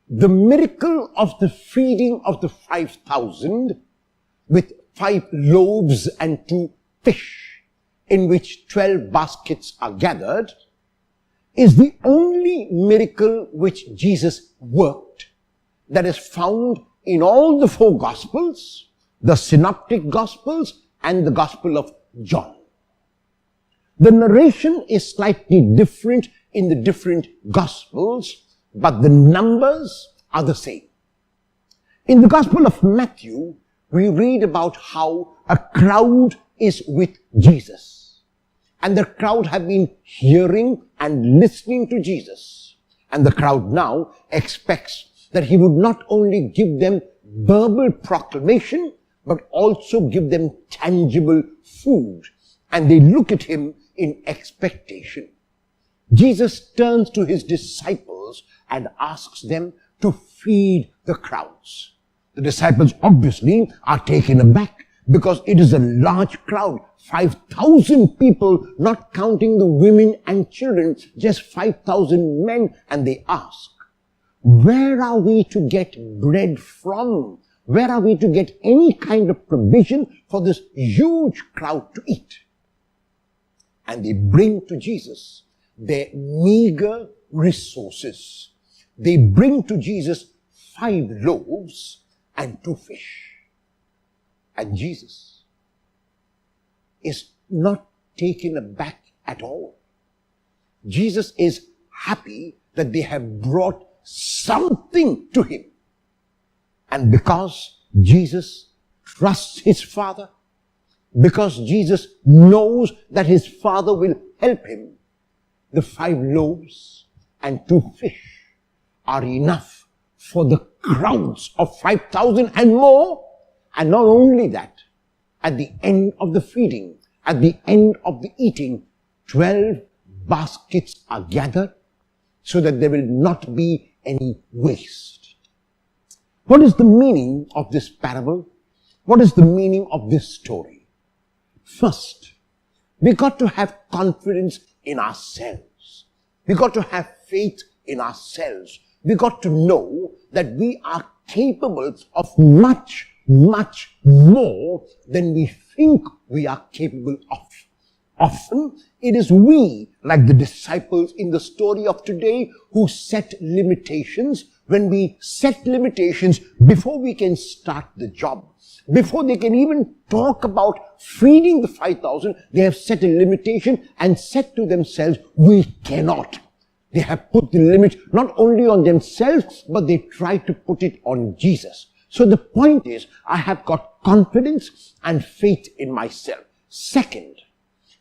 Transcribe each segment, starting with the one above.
the miracle of the feeding of the 5,000 with 5 loaves and 2 fish, in which 12 baskets are gathered, is the only miracle which Jesus worked that is found in all the 4 Gospels, the Synoptic Gospels and the Gospel of John. The narration is slightly different in the different Gospels, but the numbers are the same. In the Gospel of Matthew, we read about how a crowd is with Jesus. And the crowd have been hearing and listening to Jesus. And the crowd now expects that he would not only give them verbal proclamation, but also give them tangible food. And they look at him in expectation. Jesus turns to his disciples and asks them to feed the crowds. The disciples obviously are taken aback because it is a large crowd, 5,000 people, not counting the women and children, just 5,000 men, and they ask, where are we to get bread from? Where are we to get any kind of provision for this huge crowd to eat? And they bring to Jesus their meager resources. They bring to Jesus 5 loaves and 2 fish. And Jesus is not taken aback at all. Jesus is happy that they have brought something to him. And because Jesus trusts his Father, because Jesus knows that his Father will help him, the 5 loaves and 2 fish are enough for the crowds of 5,000 and more. And not only that, at the end of the feeding, at the end of the eating, 12 baskets are gathered so that there will not be any waste. What is the meaning of this parable? What is the meaning of this story? First, we got to have confidence in ourselves. We got to have faith in ourselves. We got to know that we are capable of much more than we think we are capable of. Often, it is we, like the disciples in the story of today, who set limitations. When we set limitations before we can start the job, before they can even talk about feeding the 5,000, they have set a limitation and said to themselves, we cannot. They have put the limit not only on themselves, but they try to put it on Jesus. So the point is, I have got confidence and faith in myself. Second,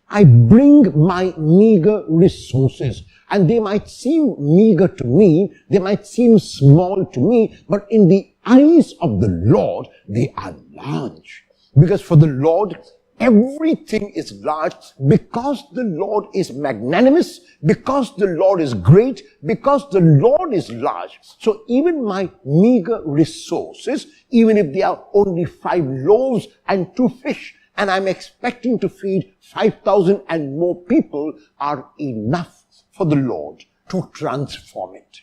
I bring my meager resources, and they might seem meager to me, they might seem small to me, but in the eyes of the Lord, they are large. Because for the Lord, everything is large, because the Lord is magnanimous, because the Lord is great, because the Lord is large. So even my meager resources, even if they are only 5 loaves and 2 fish, and I'm expecting to feed 5,000 and more people, are enough for the Lord to transform it.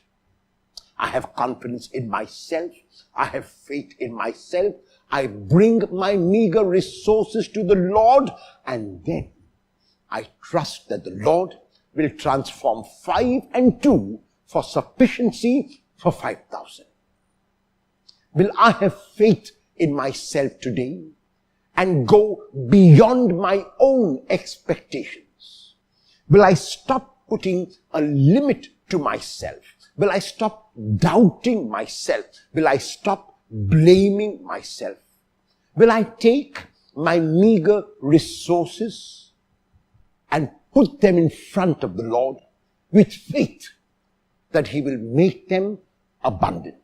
I have confidence in myself. I have faith in myself. I bring my meager resources to the Lord, and then I trust that the Lord will transform 5 and 2 for sufficiency for 5,000. Will I have faith in myself today and go beyond my own expectations? Will I stop putting a limit to myself? Will I stop doubting myself? Will I stop blaming myself? Will I take my meager resources and put them in front of the Lord with faith that he will make them abundant?